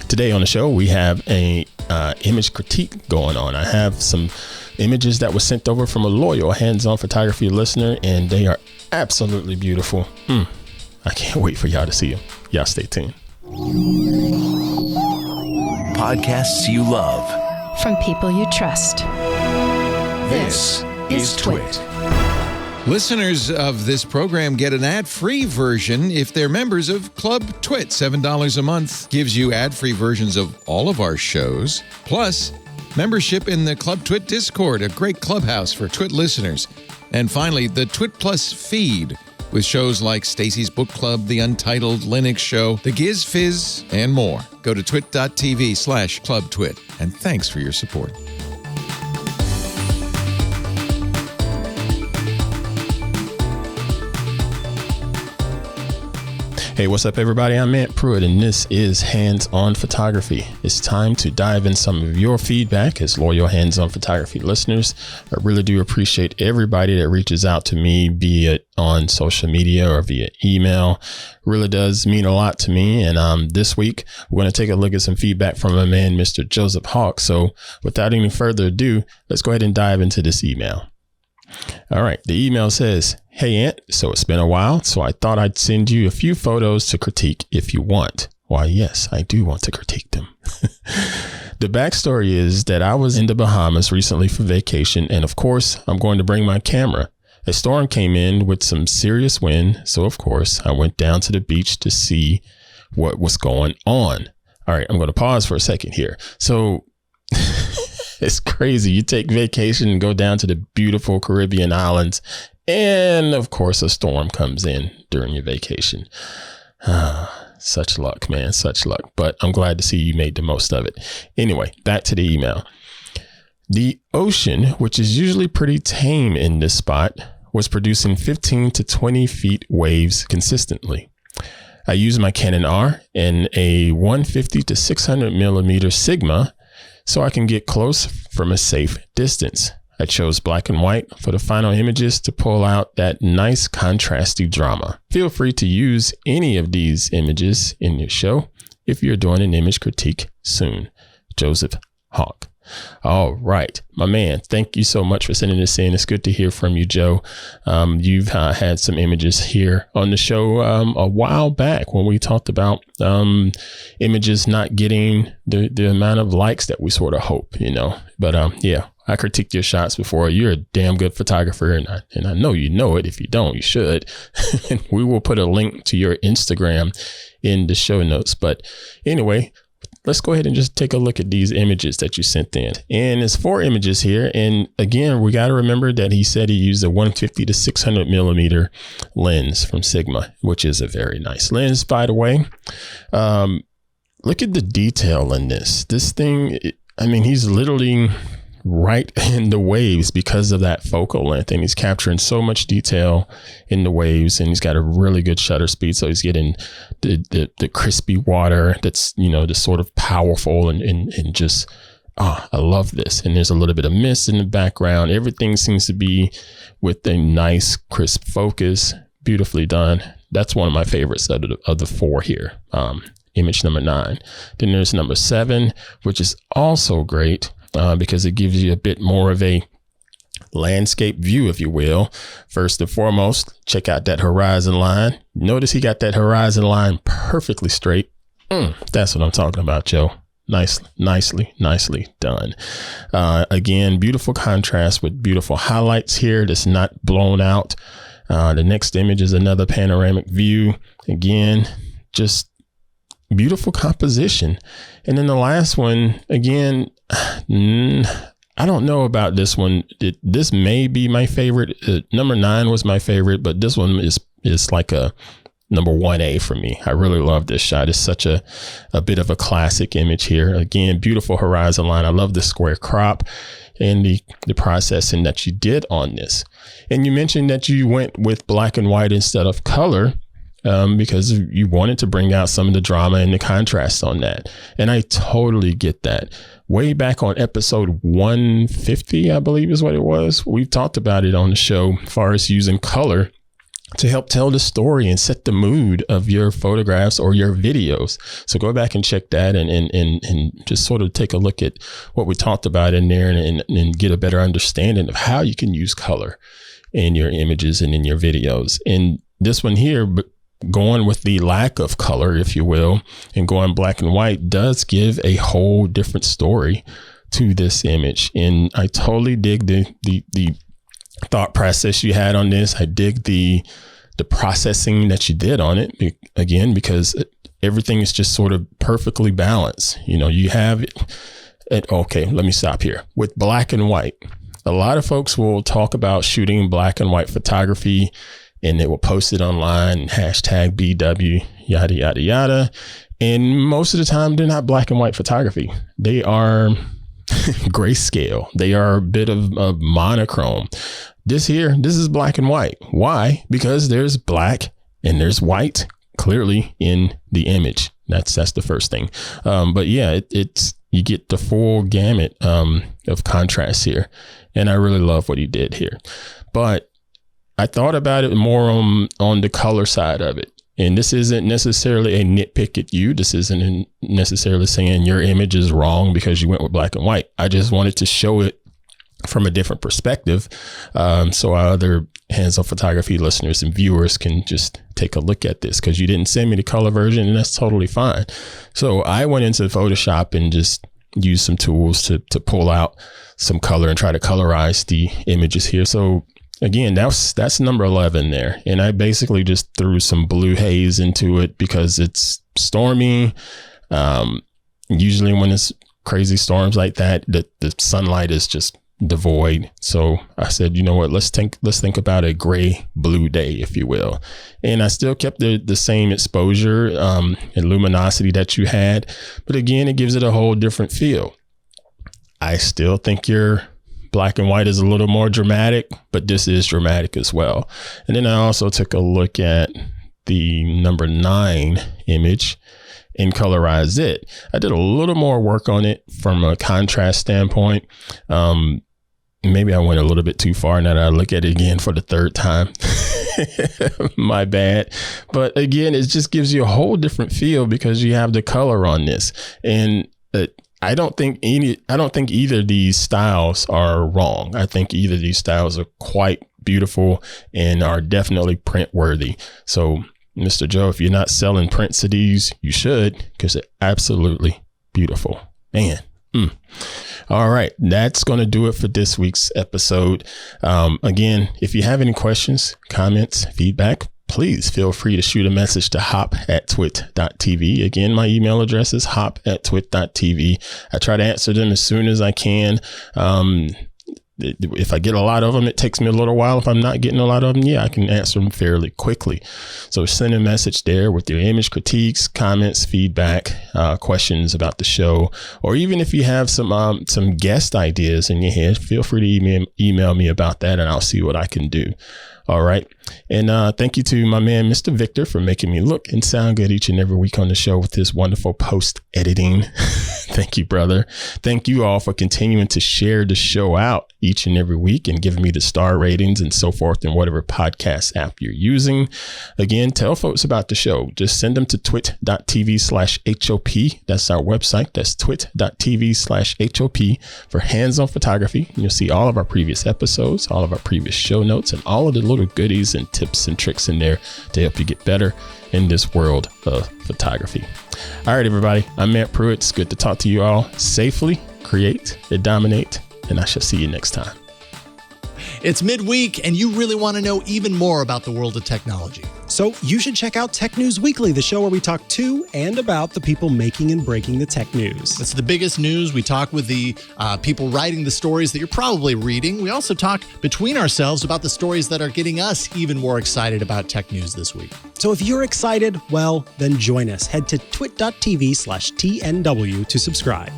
Today on the show, we have a image critique going on. I have some images that were sent over from a loyal hands-on photography listener, and they are absolutely beautiful. I can't wait for y'all to see them. Y'all stay tuned. Podcasts you love from people you trust. This is TWiT. Listeners of this program get an ad-free version if they're members of Club TWiT. $7 a month gives you ad-free versions of all of our shows, plus membership in the Club TWiT Discord, a great clubhouse for TWiT listeners. And finally, the TWiT Plus feed with shows like Stacy's Book Club, The Untitled Linux Show, The Giz Fizz, and more. Go to twit.tv/clubtwit. And thanks for your support. Hey, what's up, everybody? I'm Pruitt, and this is Hands-On Photography. It's time to dive in some of your feedback as loyal Hands-On Photography listeners. I really do appreciate everybody that reaches out to me, be it on social media or via email. Really does mean a lot to me. And this week, we're going to take a look at some feedback from a man, Mr. Joseph Hawk. So without any further ado, let's go ahead and dive into this email. All right. The email says, "Hey, Ant, so it's been a while, so I thought I'd send you a few photos to critique if you want." Why, yes, I do want to critique them. The backstory is that I was in the Bahamas recently for vacation, and of course, I'm going to bring my camera. A storm came in with some serious wind, so of course, I went down to the beach to see what was going on. All right, I'm going to pause for a second here. So it's crazy. You take vacation and go down to the beautiful Caribbean islands, and of course, a storm comes in during your vacation. Such luck, man. Such luck. But I'm glad to see you made the most of it. Anyway, back to the email. The ocean, which is usually pretty tame in this spot, was producing 15 to 20 feet waves consistently. I used my Canon R and a 150 to 600 millimeter Sigma so I can get close from a safe distance. I chose black and white for the final images to pull out that nice contrasty drama. Feel free to use any of these images in your show if you're doing an image critique soon. Joseph Hawk. All right, my man. Thank you so much for sending this in. It's good to hear from you, Joe. You've had some images here on the show a while back when we talked about images not getting the amount of likes that we sort of hope, you know. But yeah, I critiqued your shots before. You're a damn good photographer, and I know you know it. If you don't, you should. And we will put a link to your Instagram in the show notes. But anyway, let's go ahead and just take a look at these images that you sent in. And it's 4 images here. And again, we got to remember that he said he used a 150 to 600 millimeter lens from Sigma, which is a very nice lens, by the way. Look at the detail in this. This thing, I mean, he's literally right in the waves because of that focal length, and he's capturing so much detail in the waves, and he's got a really good shutter speed, so he's getting the crispy water that's, you know, just sort of powerful and just I love this. And there's a little bit of mist in the background. Everything seems to be with a nice crisp focus, beautifully done. That's one of my favorites of the 4 here. Image number 9. Then there's number 7, which is also great. Because it gives you a bit more of a landscape view, if you will. First and foremost, check out that horizon line. Notice he got that horizon line perfectly straight. That's what I'm talking about, Joe. Nicely done. Again, beautiful contrast with beautiful highlights here that's not blown out. The next image is another panoramic view. Again, just beautiful composition. And then the last one, again, I don't know about this one. This may be my favorite. Number 9 was my favorite, but this one is like a number 1A for me. I really love this shot. It's such a bit of a classic image here. Again, beautiful horizon line. I love the square crop and the processing that you did on this. And you mentioned that you went with black and white instead of color. Because you wanted to bring out some of the drama and the contrast on that. And I totally get that. Way back on episode 150, I believe is what it was. We've talked about it on the show as far as using color to help tell the story and set the mood of your photographs or your videos. So go back and check that and just sort of take a look at what we talked about in there and get a better understanding of how you can use color in your images and in your videos. And this one here, going with the lack of color, if you will, and going black and white does give a whole different story to this image. And I totally dig the thought process you had on this. I dig the processing that you did on it, again, because everything is just sort of perfectly balanced. You know, you have it. Okay, let me stop here. With black and white, a lot of folks will talk about shooting black and white photography and they will post it online, hashtag BW, yada, yada, yada. And most of the time, they're not black and white photography. They are grayscale. They are a bit of monochrome. This is black and white. Why? Because there's black and there's white clearly in the image. That's the first thing. But yeah, it's you get the full gamut of contrast here. And I really love what he did here. But I thought about it more on the color side of it. And this isn't necessarily a nitpick at you. This isn't necessarily saying your image is wrong because you went with black and white. I just wanted to show it from a different perspective. So our other hands-on photography listeners and viewers can just take a look at this, because you didn't send me the color version, and that's totally fine. So I went into Photoshop and just used some tools to pull out some color and try to colorize the images here. So again, that's number 11 there. And I basically just threw some blue haze into it because it's stormy. Usually when it's crazy storms like that, the sunlight is just devoid. So I said, you know what, let's think about a gray blue day, if you will. And I still kept the same exposure and luminosity that you had. But again, it gives it a whole different feel. I still think your black and white is a little more dramatic, but this is dramatic as well. And then I also took a look at the number 9 image and colorized it. I did a little more work on it from a contrast standpoint. Maybe I went a little bit too far now that I look at it again for the third time. My bad. But again, it just gives you a whole different feel because you have the color on this. And I don't think either of these styles are wrong. I think either of these styles are quite beautiful and are definitely print worthy. So Mr. Joe, if you're not selling prints of these, you should, because they're absolutely beautiful. Man. All right. That's going to do it for this week's episode. Again, if you have any questions, comments, feedback, please feel free to shoot a message to hop@twit.tv. Again, my email address is hop@twit.tv. I try to answer them as soon as I can. If I get a lot of them, it takes me a little while. If I'm not getting a lot of them, I can answer them fairly quickly. So send a message there with your image critiques, comments, feedback, questions about the show, or even if you have some guest ideas in your head, feel free to email me about that and I'll see what I can do. All right. And thank you to my man, Mr. Victor, for making me look and sound good each and every week on the show with his wonderful post editing. Thank you, brother. Thank you all for continuing to share the show out each and every week and giving me the star ratings and so forth in whatever podcast app you're using. Again, tell folks about the show. Just send them to twit.tv/HOP. That's our website. That's twit.tv/HOP for hands-on photography. You'll see all of our previous episodes, all of our previous show notes, and all of the little goodies and tips and tricks in there to help you get better in this world of photography. All right, everybody. I'm Matt Pruitt. It's good to talk to you all. Safely create and dominate, and I shall see you next time. It's midweek, and you really want to know even more about the world of technology. So you should check out Tech News Weekly, the show where we talk to and about the people making and breaking the tech news. It's the biggest news. We talk with the people writing the stories that you're probably reading. We also talk between ourselves about the stories that are getting us even more excited about tech news this week. So if you're excited, well, then join us. Head to twit.tv/TNW to subscribe.